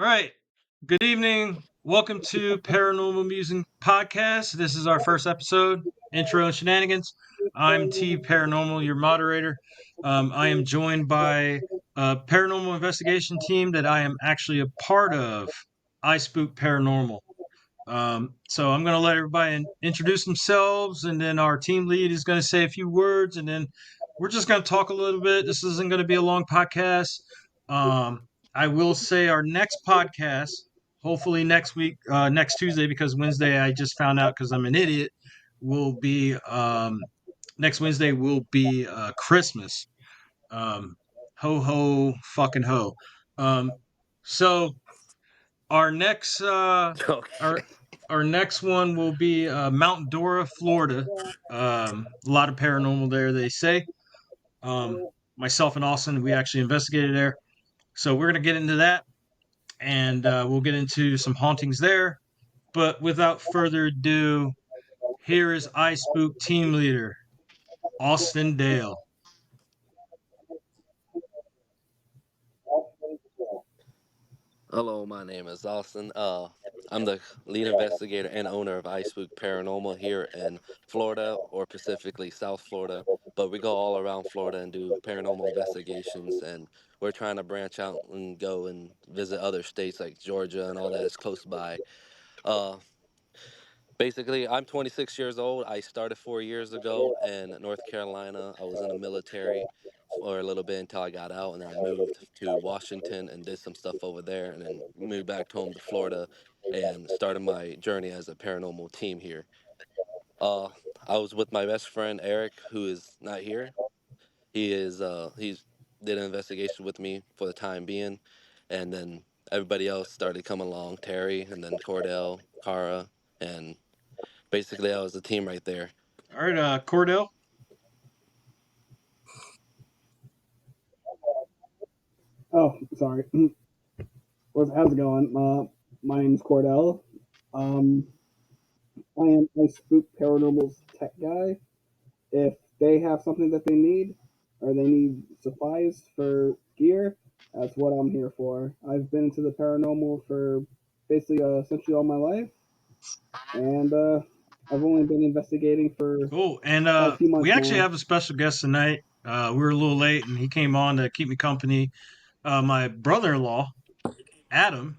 All right. Good evening. Welcome to Paranormal Musings Podcast. This is our first episode, Intro and Shenanigans. I'm T Paranormal, your moderator. I am joined by a paranormal investigation team that I am actually a part of, iSpook Paranormal. So I'm going to let everybody introduce themselves, and then our team lead is going to say a few words, and then we're just going to talk a little bit. This isn't going to be a long podcast. I will say our next podcast, hopefully next week, next Tuesday, because Wednesday I just found out because I'm an idiot, will be next Wednesday will be Christmas. Um, Ho ho fucking ho. Um, so our next Okay. our next one will be Mount Dora, Florida. A lot of paranormal there, they say. Myself and Austin, we actually investigated there, so we're gonna get into that, and we'll get into some hauntings there. But without further ado, here is iSpook team leader Austin Dale. Hello, my name is Austin. I'm the lead investigator and owner of iSpook Paranormal here in Florida, or specifically South Florida. But we go all around Florida and do paranormal investigations, and we're trying to branch out and go and visit other states like Georgia and all that is close by. Uh, Basically, I'm 26 years old. I started 4 years ago in North Carolina. I was in the military for a little bit until I got out, and then I moved to Washington and did some stuff over there, and then moved back home to Florida and started my journey as a paranormal team here. Uh, I was with my best friend Eric, who is not here. He's did an investigation with me for the time being, and then everybody else started coming along. Terry, and then Cordell, Cara, and basically, that was the team right there. All right, Cordell. Oh, sorry. How's it going? My name's Cordell. Um, I am a Spook Paranormal's tech guy. If they have something that they need, or they need supplies for gear, that's what I'm here for. I've been into the paranormal for basically essentially all my life, and I've only been investigating for Cool. And about a few we months actually now. have a special guest tonight. We were a little late, and he came on to keep me company. My brother-in-law, Adam,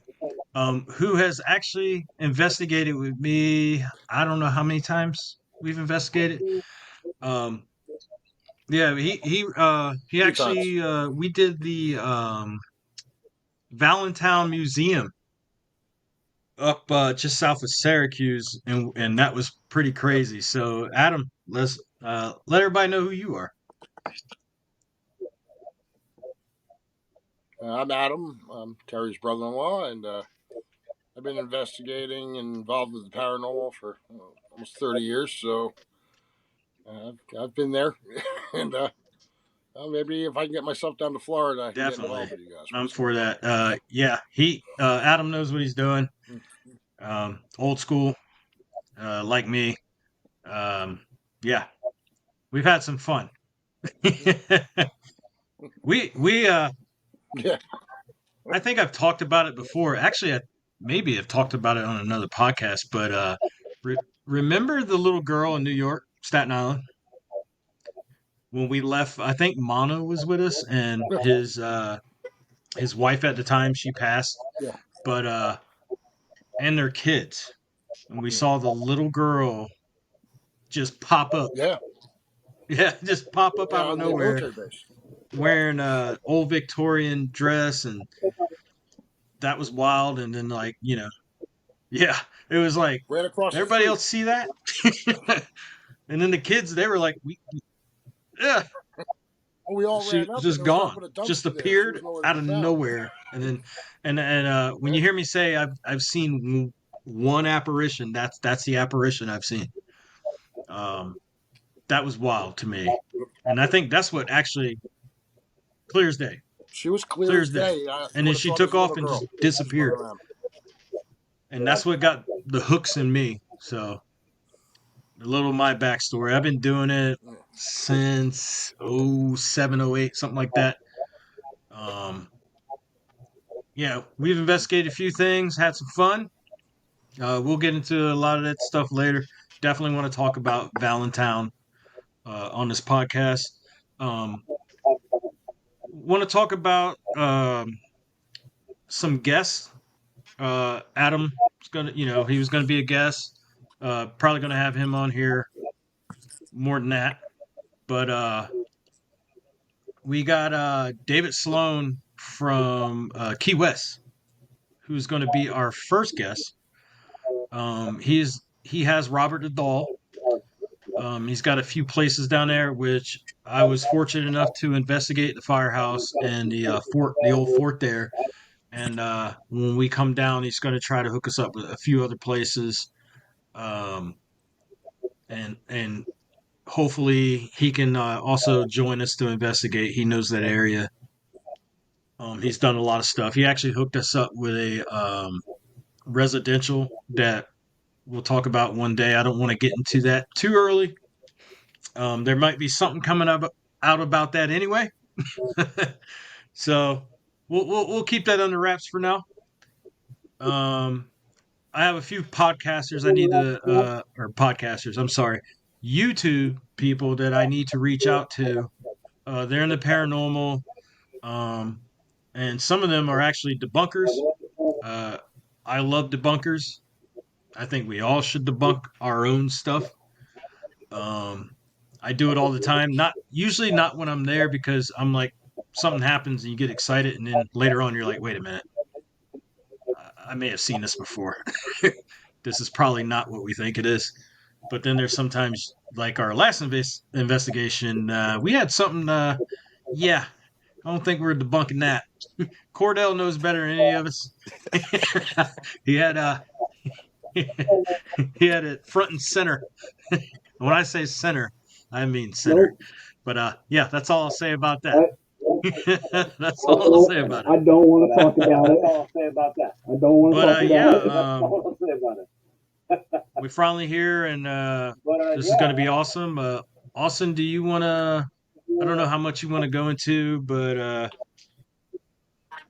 who has actually investigated with me. I don't know how many times we've investigated. Um, yeah, he Few times. actually we did the Valentine Museum up just south of Syracuse, and that was pretty crazy. So Adam, let's let everybody know who you are. I'm Adam. I'm Terry's brother-in-law, and I've been investigating and involved with the paranormal for almost 30 years. So I've been there, and maybe if I can get myself down to Florida, I can get Definitely, involved with you guys. I'm once in a for while. that. Yeah, he Adam knows what he's doing. Old school, like me. Um, yeah, we've had some fun. we Yeah, I think I've talked about it before. Actually, I maybe have talked about it on another podcast. But remember the little girl in New York, Staten Island, when we left? I think Mono was with us, and his wife at the time, she passed. yeah, But and their kids, and we saw the little girl just pop up. yeah, Yeah, just pop up yeah. out of On the nowhere, military base. wearing a old Victorian dress, and that was wild. And then yeah, it was like Right across the everybody street. else see that, and then the kids they were like, yeah, We all she ran was up, and just there was gone, nothing but a just dumpster there. She appeared was nowhere to out be of found. nowhere. And then and when Yeah, you hear me say I've seen one apparition, that's the apparition I've seen. Um, that was wild to me, and I think that's what actually clear as day, she was clear clear as as day. day. And You then would have she thought it took was a off little and girl just just running disappeared, around. and that's what got the hooks in me. So a little of my backstory. I've been doing it since 07, 08, something like that. Um, yeah, we've investigated a few things, had some fun. We'll get into a lot of that stuff later. Definitely want to talk about Valentine on this podcast. Um, want to talk about some guests. Adam was gonna, he was gonna be a guest. Probably gonna have him on here more than that. But we got David Sloan from Key West, who's going to be our first guest. He has Robert the Doll. He's got a few places down there, which I was fortunate enough to investigate the firehouse and the old fort there. And when we come down, he's going to try to hook us up with a few other places, um, and hopefully he can also join us to investigate. He knows that area. He's done a lot of stuff. He actually hooked us up with a residential that we'll talk about one day. I don't want to get into that too early. There might be something coming up out about that anyway. So we'll keep that under wraps for now. Um, I have a few podcasters I need to or podcasters. I'm sorry, YouTube people that I need to reach out to. They're in the paranormal, um, and some of them are actually debunkers. Uh, I love debunkers. I think we all should debunk our own stuff. Um, I do it all the time. Not usually not when I'm there because I'm like something happens and you get excited, and then later on you're like, wait a minute, I may have seen this before. This is probably not what we think it is. But then there's sometimes like our last investigation, we had something. Yeah, I don't think we're debunking that. Cordell knows better than any of us. he had he had it front and center. When I say center, I mean center. Nope. But yeah, that's all I'll say about that. I, That's all I'll say about it. I don't want to talk about it. I don't want to But talk yeah, about it. we're finally here, and this is going to be awesome. Austin, do you want to? I don't know how much you want to go into, but I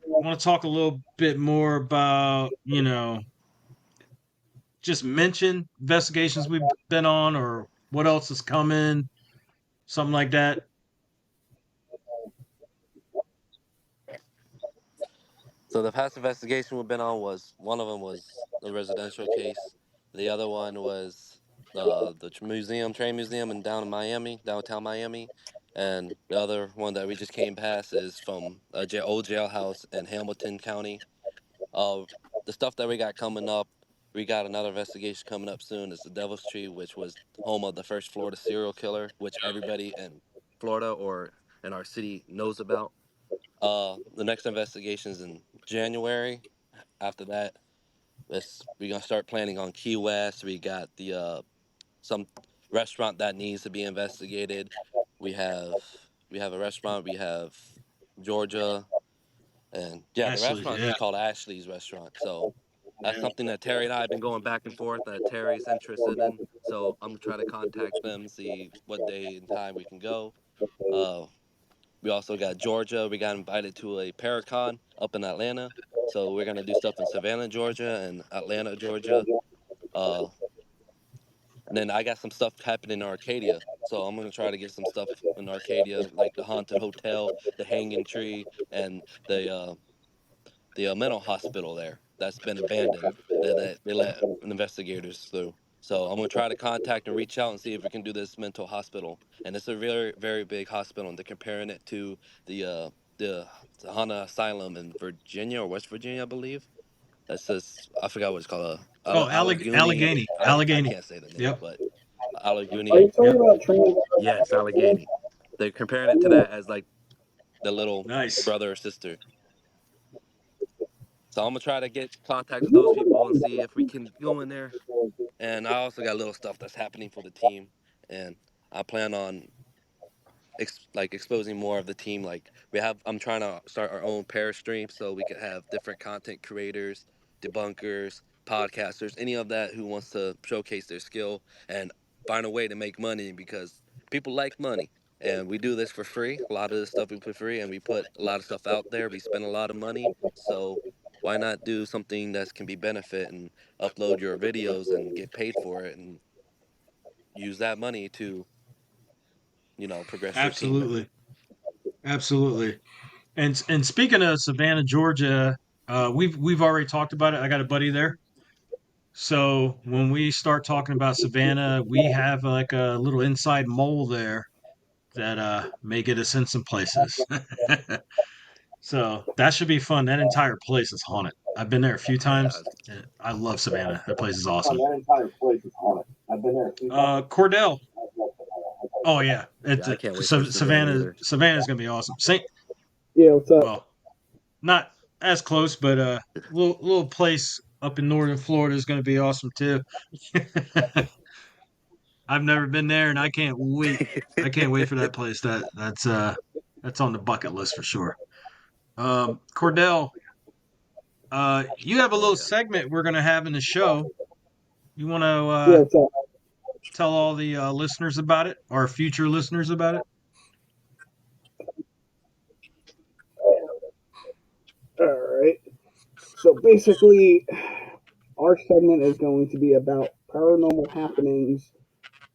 want to talk a little bit more about, just mention investigations we've been on or what else is coming, something like that. So the past investigation we've been on was one of them was the residential case. The other one was train museum in downtown Miami, and the other one that we just came past is from a old jailhouse in Hamilton County. Uh, the stuff that we got coming up, we got another investigation coming up soon. Is the Devil's Tree, which was home of the first Florida serial killer, which everybody in Florida or in our city knows about. The next investigation is in January. After that, we're gonna start planning on Key West. We got the some restaurant that needs to be investigated. We have we have a restaurant. We have Georgia, and yeah, the Ashley, restaurant yeah. is called Ashley's Restaurant. So that's something that Terry and I have been going back and forth that Terry's interested in. So I'm gonna try to contact them, see what day and time we can go. Uh, we also got Georgia. We got invited to a Paracon up in Atlanta. So we're gonna do stuff in Savannah, Georgia, and Atlanta, Georgia. Uh, and then I got some stuff happening in Arcadia. So I'm gonna try to get some stuff in Arcadia, like the haunted hotel, the hanging tree, and the mental hospital there that's been abandoned. That they let investigators through. So I'm gonna try to contact and reach out and see if we can do this mental hospital. And it's a very very big hospital. And they're comparing it to the uh, the Hana Asylum in Virginia or West Virginia, I believe. That's just I forgot what it's called. Oh, Allegheny. Allegheny, I Allegheny. can't say the name, Yep, but Are Allegheny. you talking yep. about trains? Yes, Allegheny. They're comparing it to that as like the little Nice. brother or sister. So I'm gonna try to get contact with those people and see if we can go in there. And I also got little stuff that's happening for the team, and I plan on exposing more of the team. Like I'm trying to start our own pair stream so we could have different content creators, debunkers, podcasters, any of that who wants to showcase their skill and find a way to make money because people like money. And we do this for free. A lot of this stuff we put free, and we put a lot of stuff out there. We spend a lot of money, so why not do something that can be benefit and upload your videos and get paid for it and use that money to, progress your team. Absolutely. Absolutely. And speaking of Savannah, Georgia, we've already talked about it. I got a buddy there. So when we start talking about Savannah, we have like a little inside mole there that may get us in some places. So that should be fun. That entire place is haunted. I've been there a few Yeah, times. I love Savannah. That place is awesome. That entire place is haunted. I've been there a few times. Cordell. Oh yeah, yeah, I can't wait for Savannah either. Savannah's gonna be awesome. Saint, Yeah, what's up? well, not as close, but little place up in northern Florida is gonna be awesome too. I've never been there, and I can't wait. I can't wait for that place. That's on the bucket list for sure. Cordell, you have a Oh little yeah. segment we're gonna have in the show. You want Yeah, to what's up? tell all the listeners about it, or future listeners about it? All right. So basically, our segment is going to be about paranormal happenings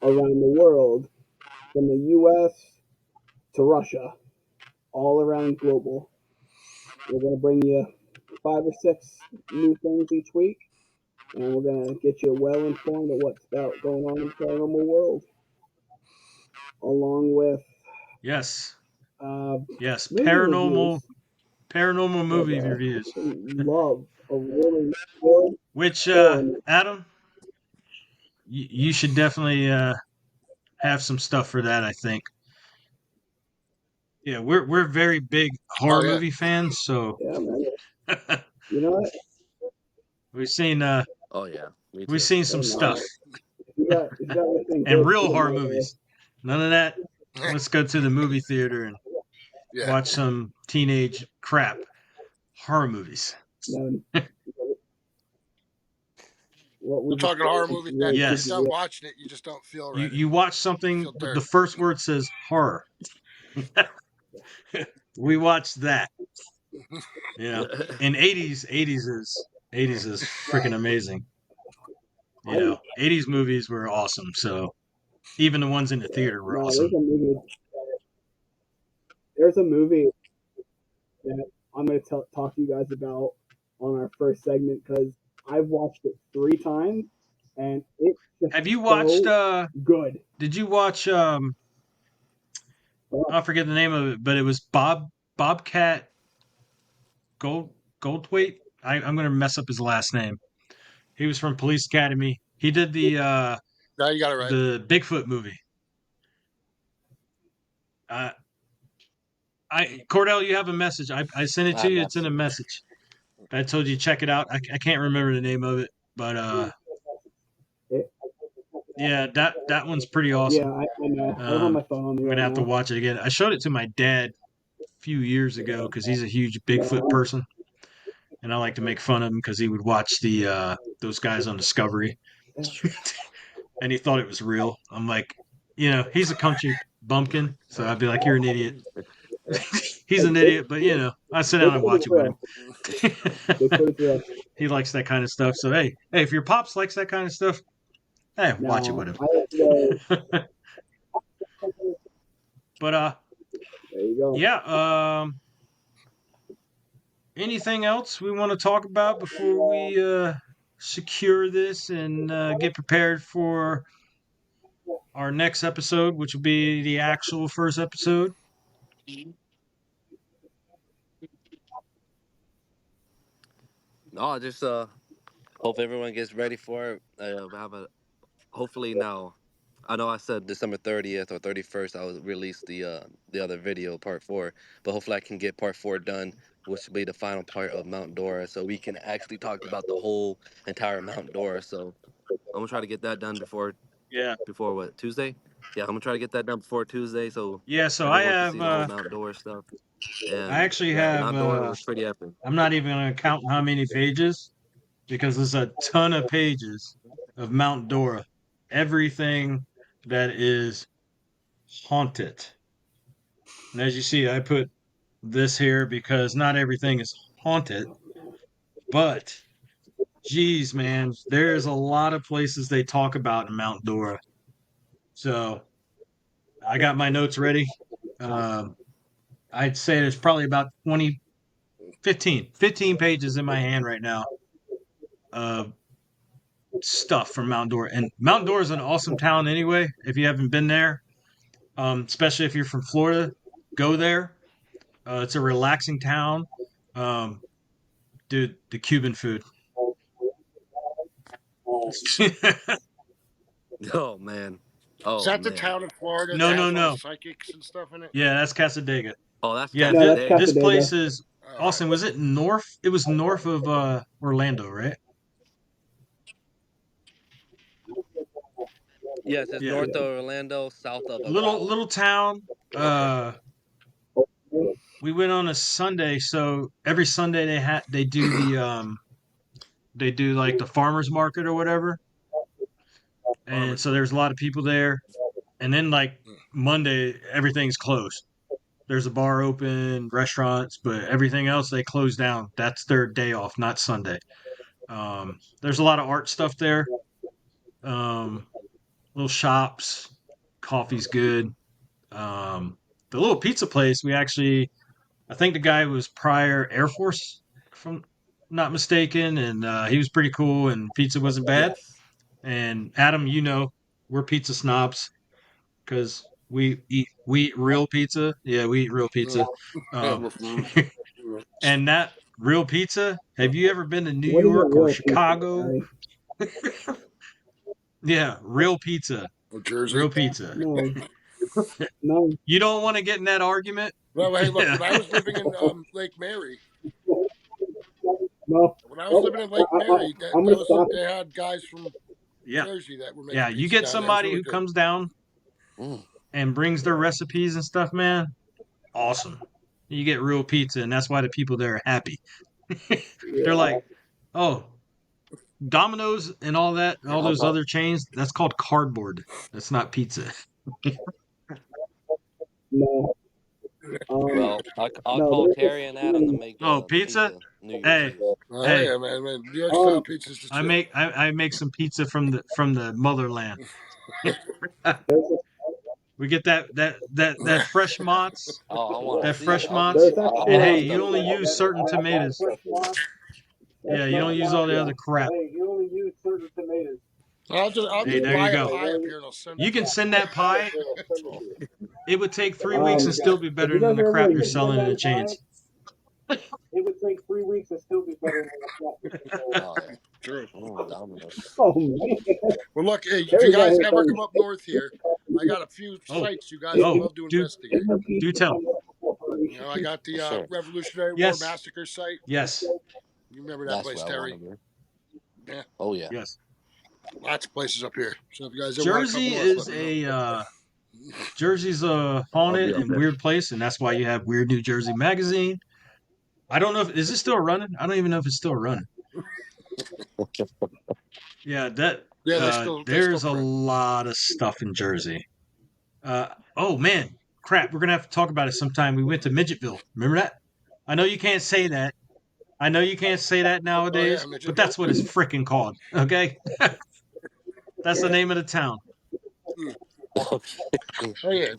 around the world, from the U.S. to Russia, all around global. We're going to bring you 5 or 6 new things each week, and we're going to get you well informed of what's about going on in the paranormal world, along with Yes, uh, yes. movie reviews. Paranormal Because movie I reviews. love a really good Which horror. Adam, you should definitely have some stuff for that. I think. Yeah, we're very big Oh horror yeah. movie fans, so Yeah, man. You know what? we've seen Oh yeah, me we've too. seen Hey some stuff. man, if you got anything And good, real shoot 'em horror my way. movies. None of that. Let's go to the movie theater and Yeah. watch some teenage crap. Horror movies. Man, what we We're just talking horror did movie that really you get keep it Yes. done real. watching it, you just don't feel You right. you watch You something, feel the terrible. first word says horror. We watched that. You know. In 80s is freaking amazing. You I know. 80s movies were awesome. So even the ones in the theater were no, awesome. there's a movie that I'm going to talk to you guys about on our first segment because I've watched it 3 times and it's just Have you watched so good. did you watch I forget the name of it, but it was Bobcat Gold Goldthwait. I'm gonna mess up his last name. He was from Police Academy. He did Now you got it right. the Bigfoot movie. Uh, I Cordell, you have a message. I sent it I to have you. not It's in a seen it. message. I told you to check it out. I can't remember the name of it, but It, yeah, that one's pretty yeah, awesome. I know. I don't have Um, my phone on me I'm right gonna have to now. watch it again. I showed it to my dad a few years ago because he's a huge Bigfoot No, person, and I like to make fun of him because he would watch the those guys on Discovery, and he thought it was real. I'm like, he's a country bumpkin, so I'd be like, you're an idiot. He's hey, an idiot, but I sit down and Bigfoot is watch it with real. him. Bigfoot is real. He likes that kind of stuff. So hey, if your pops likes that kind of stuff, hey, watch it with No, him. I have to go. But There you go. yeah. Anything else we want to talk about before we secure this and get prepared for our next episode, which will be the actual first episode? No, I just hope everyone gets ready for it. Have a hopefully now. I know I said December 30th or 31st I will release the other video part 4, but hopefully I can get part 4 done, which will be the final part of Mount Dora, so we can actually talk about the whole entire Mount Dora. So I'm gonna try to get that done Yeah. before what, Tuesday? Yeah, I'm gonna try to get that done before Tuesday so Yeah. So I everyone can have. see the whole Mount Dora stuff. I And actually yeah, have. Mount Dora was pretty epic. I'm not even going to count how many pages because there's a ton of pages of Mount Dora. Everything that is haunted. And as you see, I put this here because not everything is haunted. But, geez, man, there's a lot of places they talk about in Mount Dora. So I got my notes ready. Um, I'd say there's probably about 15 pages in my hand right now of stuff from Mount Dora. And Mount Dora is an awesome town anyway. If you haven't been there, especially if you're from Florida, go there. It's a relaxing town. Um, dude, the Cuban food. Oh man. Is Oh that the man. town in Florida No, that no, has all the no. psychics and stuff in it? Yeah, that's Casadega. Oh, that's Yeah, No, that's Casadega. this place Casadega. is All right. Austin. Was it north? It was north of Orlando, right? Yes, it's Yeah, north of Orlando, south of little Ocala. little town. Okay. We went on a Sunday, so every Sunday they do like the farmers market or whatever, and so Barbecue. there's a lot of people there. And then like Monday, everything's closed. There's a bar open, restaurants, but everything else they close down. That's their day off, not Sunday. There's a lot of art stuff there. Um, little shops, coffee's good. The little pizza place, I think the guy was prior Air Force, if I'm not mistaken, and he was pretty cool, and pizza wasn't bad. Yes. And Adam, we're pizza snobs because we eat real pizza. Yeah, we eat real pizza. Um, and that real pizza. Have you ever been to New What is a York or real pizza? Chicago? Sorry. Yeah, real pizza. Or Jersey. Real pizza. No, no, You don't want to get in that argument? Well, hey, look, Yeah. when I was living in Lake Mary, no. when I was living in Lake Mary, I'm gonna stop. they had guys from Yeah. Jersey that were making Yeah, you pizza get down there. It was somebody really who good. comes down Mm. and brings their recipes and stuff, man. Awesome. You get real pizza, and that's why the people there are happy. They're Yeah, like, oh, Domino's and all that, all those other chains, that's called cardboard. That's not pizza. no. Well, I'll No. call There's Terry and Adam to make Oh, pizza? pizza New Year's Hey, Eve. Oh hey, yeah, man. New York style pizza's the shit. I make some pizza from the motherland. there's We get that fresh mozz, Oh, I want to that see it. fresh mozz. I'll And buy hey, the you stuff only from you. use certain tomatoes. Yeah, you don't use all the other crap. Hey, you only use certain tomatoes. I'll Hey, just there you buy a go. pie up here and I'll send You it to can you. send that pie. It would take 3 weeks and still be If better you than guys the are crap ever you're in selling in the chains. it would take 3 weeks to still be better than Oh yeah. True. Domino's. Oh man. Well, look, hey, if you Terry's out guys here ever selling come up north here, I got a few Oh, sites you guys would oh, love to do investigate. tell. You know, I got the Yes, sir. Revolutionary War Yes, Massacre site. yes, You remember that That's place, where I want to Terry? be. Yeah, Oh yeah. yes. lots of places up here. So if you guys ever want to come Jersey north, is let me know. Jersey's a I'll be haunted up and there. weird place, and that's why you have Weird New Jersey magazine. I don't know if is it still running. I don't even know if it's still running. Yeah, Yeah, they still there's a print. lot of stuff in Jersey. Oh man, crap, we're gonna have to talk about it sometime. We went to Midgetville. Remember that? I know you can't say that. I know you can't say that Oh yeah, nowadays, but Midgetville. that's what it's freaking called. Okay, that's the Yeah. name of the town. Okay. Oh yeah.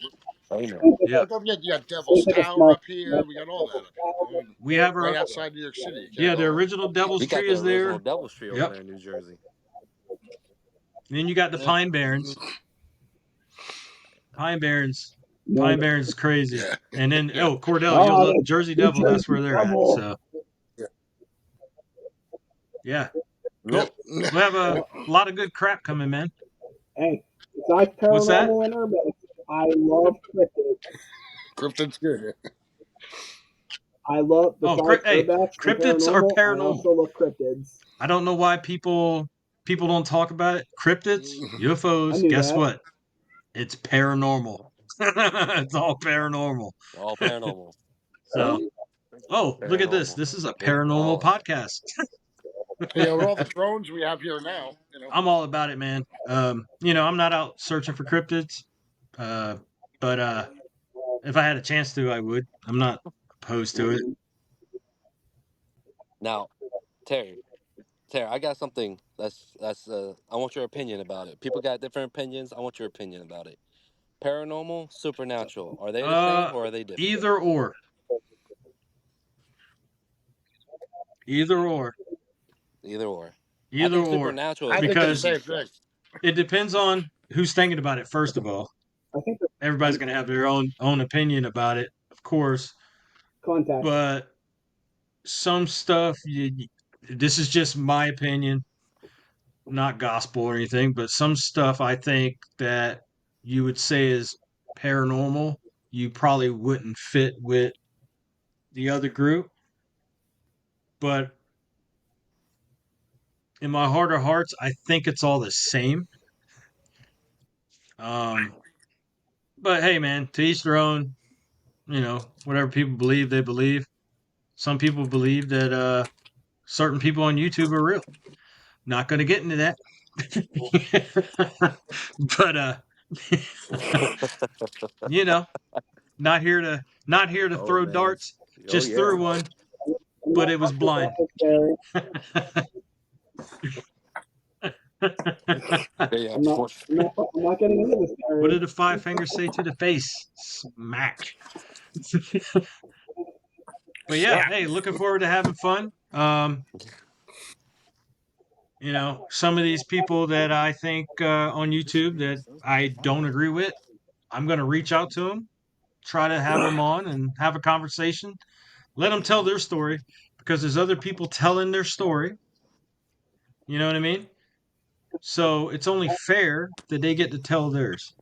I know. Yeah, Don't forget you got Devil's Seems like a Tower small. up here. We got all that up here. I mean, we have right our outside New York City, you yeah. got The all that. original Devil's We got Tree the is original there. Devil's Tree over Yep. there in New Jersey. And then you got the Yeah. Pine Barrens. Pine Barrens. No. Pine Barrens is crazy. Yeah. And then Yeah. Cordell, you'll Oh, love Jersey New Devil. That's Jersey where they're at. Devil. So Yeah. yeah, Nope. we have a lot of good crap coming, man. Hey, besides What's that? paranormal and urban, I love cryptids. Cryptid's good. I love Oh, besides hey, urbex and cryptids are paranormal. I paranormal. also love cryptids. I don't know why people don't talk about it. Cryptids, I UFOs. knew Guess that. what? It's paranormal. It's all paranormal. All paranormal. So, oh, look at this. Paranormal. This is a Big paranormal balls. podcast. With all the drones we have here now, I'm all about it, man. I'm not out searching for cryptids, but if I had a chance to, I would. I'm not opposed to it. Now, Terry, Terry, I got something that's I want your opinion about it. People got different opinions. I want your opinion about it. Paranormal, supernatural, are they the same Uh, or are they different? either or, either or, Either or. I either think or, supernatural I is think what they're the gives you because same thing. stress. it depends on who's thinking about it. First of all, I think everybody's the going to have their own opinion about it, of course. context. But some stuff, this is just my opinion, not gospel or anything. But some stuff I think that you would say is paranormal, you probably wouldn't fit with the other group. But in my heart of hearts, I think it's all the same. Um, but hey, man, to each their own. Whatever people believe, they believe. Some people believe that certain people on YouTube are real. Not going to get into that. But you know, not here to Oh throw man. darts. Oh Just yeah. threw one, I'm but not it was blind. Yeah. I'm not, I'm not getting into this, What Terry. did the five fingers say to the face? Smack. But yeah, Slap. hey, looking forward to having fun. Some of these people that I think on YouTube that I don't agree with, I'm going to reach out to them, try to have them on and have a conversation. Let them tell their story because there's other people telling their story. You know what I mean? So it's only fair that they get to tell theirs.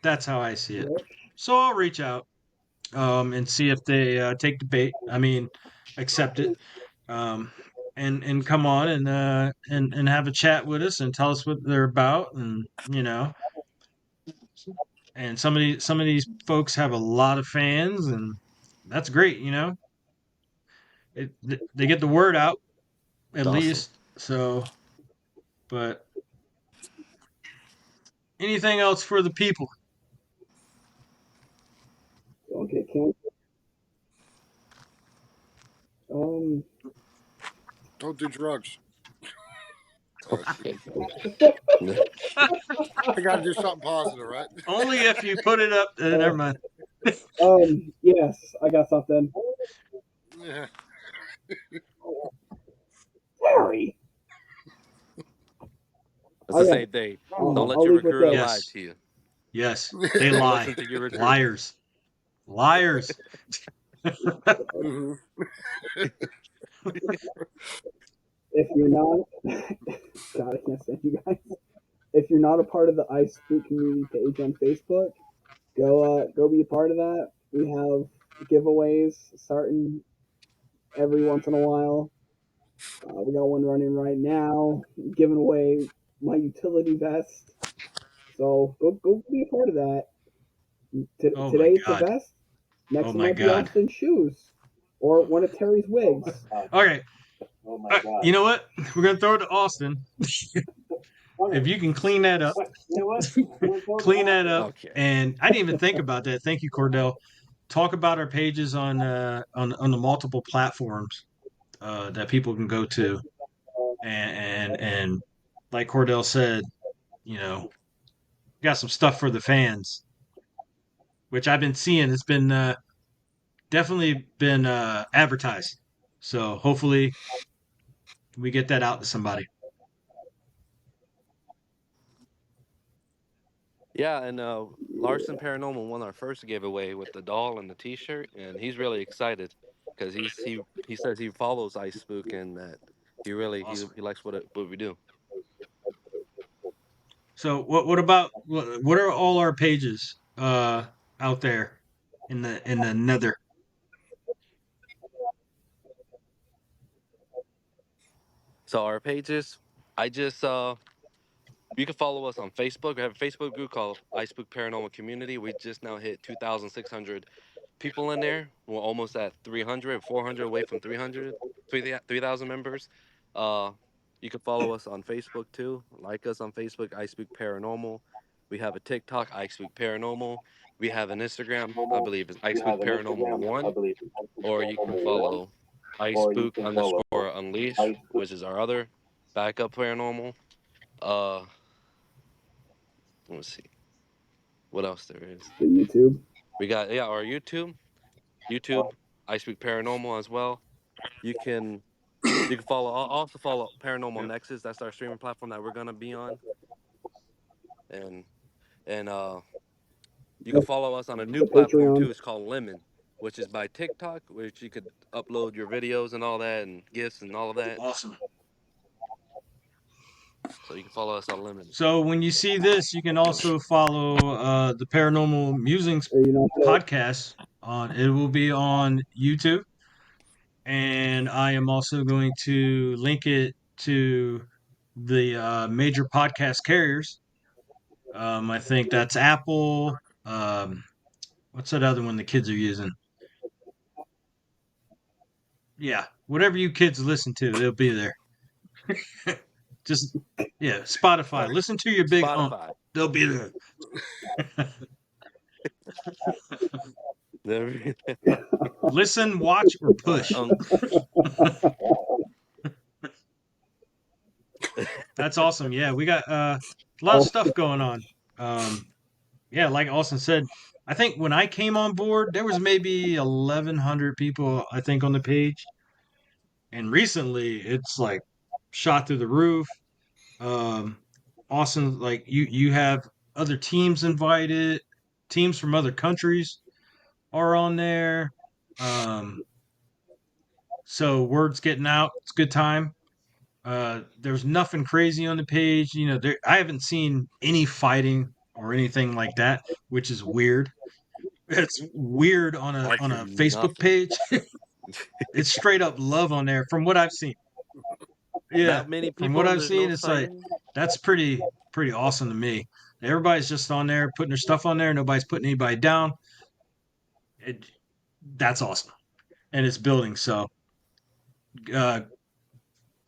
That's how I see it. Yep. So I'll reach out and see if they take the bait. I mean, accept it. Um, and come on and have a chat with us and tell us what they're about and some of these folks have a lot of fans and that's great. They get the word out at Awesome. least. So, but anything else for the people? Don't get canceled. Um, Don't do drugs. Okay. I got to do something positive, right? Only if you put it up. Never uh, mind. yes, I got something. Yeah. Terry. It's the Okay, same thing. Don't let I'll your leave with recruiter this. lie Yes, to you. yes, they Don't lie. listen to your recruiter. Liars, liars. hmm If you're not, God, I can't stand you guys. If you're not a part of the iSpook community page on Facebook, go be a part of that. We have giveaways starting every once in a while. We got one running right now, giving away my utility vest. So go be a part of that. Oh my Today it's a god. vest. Oh Next it my might be god. Austin's shoes or one of Terry's wigs. Okay. You know what? We're gonna throw it to Austin. If you can clean that up, clean that up. Okay. And I didn't even think about that. Thank you, Cordell. Talk about our pages on the multiple platforms that people can go to, and like Cordell said, you know, got some stuff for the fans, which I've been seeing. It's been definitely been advertised. So hopefully we get that out to somebody. Yeah, and Larson Paranormal won our first giveaway with the doll and the T-shirt, and he's really excited because he says he follows iSpook and that he really Awesome. he likes what we do. So what about what are all our pages out there in the nether? So our pages, I just you can follow us on Facebook. We have a Facebook group called iSpook Paranormal Community. We just now hit 2,600 people in there. We're almost at 300, 400 away from 300, 3,000 members. Uh, you can follow us on Facebook too. Like us on Facebook, iSpook Paranormal. We have a TikTok, iSpook Paranormal. We have an Instagram, I believe it's iSpook Paranormal 1. Or you can follow. iSpook underscore unleash, which is our other backup paranormal. Uh, let me see what else there is. The YouTube. We got our YouTube, iSpeak Paranormal as well. You can also follow Paranormal Yep. Nexus. That's our streaming platform that we're gonna be on, and you can The, follow us on a new the platform Patreon. too. It's called Lemon, which is by TikTok, which you could upload your videos and all that, and gifs and all of that. Awesome. So you can follow us on Lemon. So when you see this, you can also follow the Paranormal Musings Or, you know, Podcast on. It will be on YouTube, and I am also going to link it to the major podcast carriers. I think that's Apple. What's that other one the kids are using? Yeah, whatever you kids listen to, they'll be there. Just yeah, Spotify. Listen to your big Spotify. they'll be there. Listen, watch, or push. That's awesome. Yeah, we got a lot of stuff going on. Yeah, like Austin said, I think when I came on board, there was maybe 1,100 people, I think, on the page. And recently, it's like shot through the roof. Um, Austin, like you have other teams invited, teams from other countries are on there. Um, so word's getting out. It's a good time. There's nothing crazy on the page. You know, I haven't seen any fighting or anything like that, which is weird. It's weird on a Facebook Nothing. page. It's straight up love on there from what I've seen. Yeah, Not many from people what and I've there's no seen, it's like fighting. that's pretty awesome to me. Everybody's just on there putting their stuff on there. Nobody's putting anybody down. It, that's awesome, and it's building. So, uh,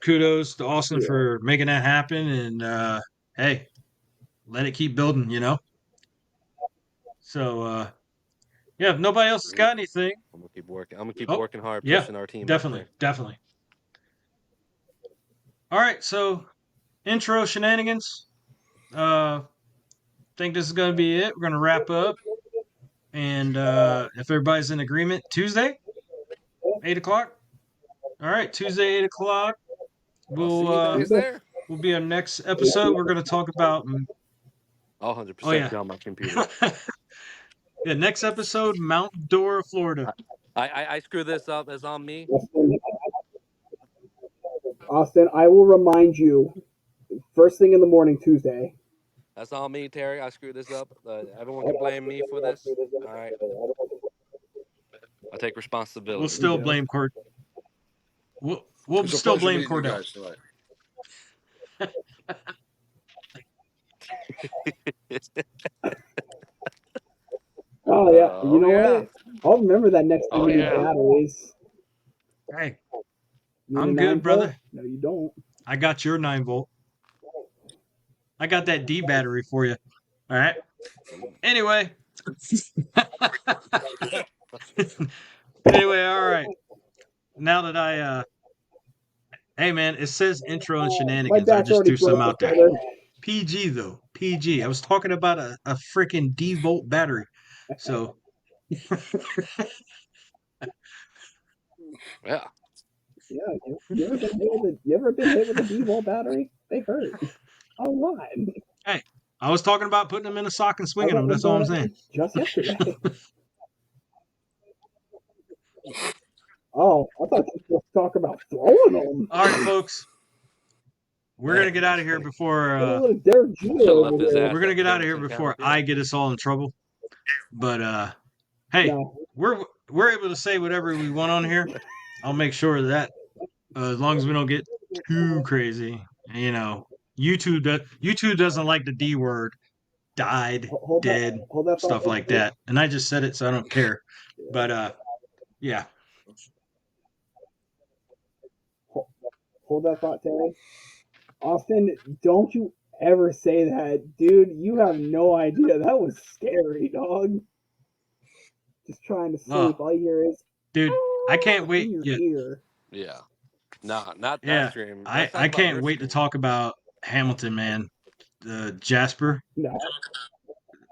kudos to Austin for making that happen. And hey, let it keep building. You know. So yeah, if nobody else has got anything, I'm gonna keep working. I'm gonna keep oh working hard, yeah, pushing our team out definitely, there. definitely. All right, so intro shenanigans. Think this is going to be it. We're going to wrap up, and if everybody's in agreement, Tuesday, 8 o'clock. All right, Tuesday, 8 o'clock. I'll see We'll you guys there. will be our next episode. We're going to talk about. I'll 100% Oh yeah, be on my computer. yeah. Next episode, Mount Dora, Florida. I screw this up as on me. Austin, I will remind you first thing in the morning Tuesday. That's on me, Terry. I screwed this up. Everyone can blame me for this. All right. I take We'll responsibility. still blame Cord. We'll It's a still pleasure blame meeting you Cordell. guys tonight. Oh yeah, you know yeah. what? I'll remember that next time Oh, we need yeah. batteries. Hey, You I'm need a good, 9 brother. volt? No, you don't. I got your 9 volt. I got that D battery for you. All right. Anyway. Anyway, all right. Now that hey man, it says intro and My shenanigans. I back's just already threw some broke, out there. brother. PG though, PG. I was talking about a freaking D volt battery. So Yeah. Yeah, you ever been hit with a D volt battery? They hurt a lot. hey, I was talking about putting them in a sock and I swinging got them. one That's all I'm brought saying. just yesterday. Oh, I thought you were talk about throwing them. All right, folks. We're gonna get out of here before Get a little Derek Jeter Should have over left his here. ass we're gonna at get out of here Bennington before County I Jail. get us all in trouble. But hey, No, we're able to say whatever we want on here. I'll make sure that as long as we don't get too crazy, you know, YouTube doesn't like the D word, died, hold dead, that thought. stuff like that. And I just said it, so I don't care. But yeah. Hold that thought, Terry. Austin, don't you ever say that, dude. You have no idea. That was scary, dog. Just trying to sleep. Oh, All you hear is dude, I can't in wait. your Yeah, ear. Yeah. Nah, not that Yeah, stream. Let's talk I about can't your wait to stream. talk about Hamilton, man. Jasper, No,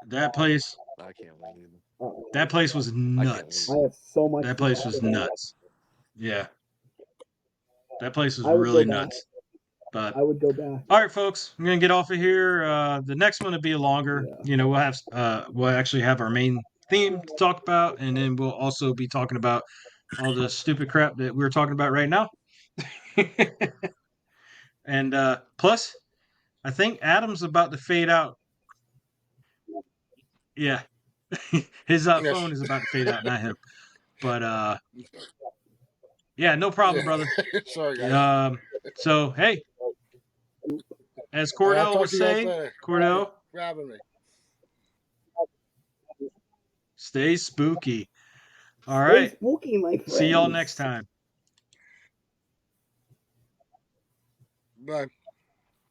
that place, I can't wait either. that place was I can't wait I nuts. have so much That to place talk was about. nuts. Yeah, that place was I would go really back. nuts. But I would go back. all right, folks, I'm gonna get off of here. The next one will be longer. Yeah. You know, we'll actually have our main theme to talk about, and then we'll also be talking about all the stupid crap that we're talking about right now. And plus, I think Adam's about to fade out. Yeah, his phone Yes. is about to fade out, not him. But yeah, no problem, Yeah. brother. Sorry, guys. So hey, as All right, I'll Cordell talk would to you guys say, later. Thanks Cordell, for having me. stay spooky. All Stay right. spooky, my friends. See y'all next time. Bye.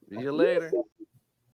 See you later.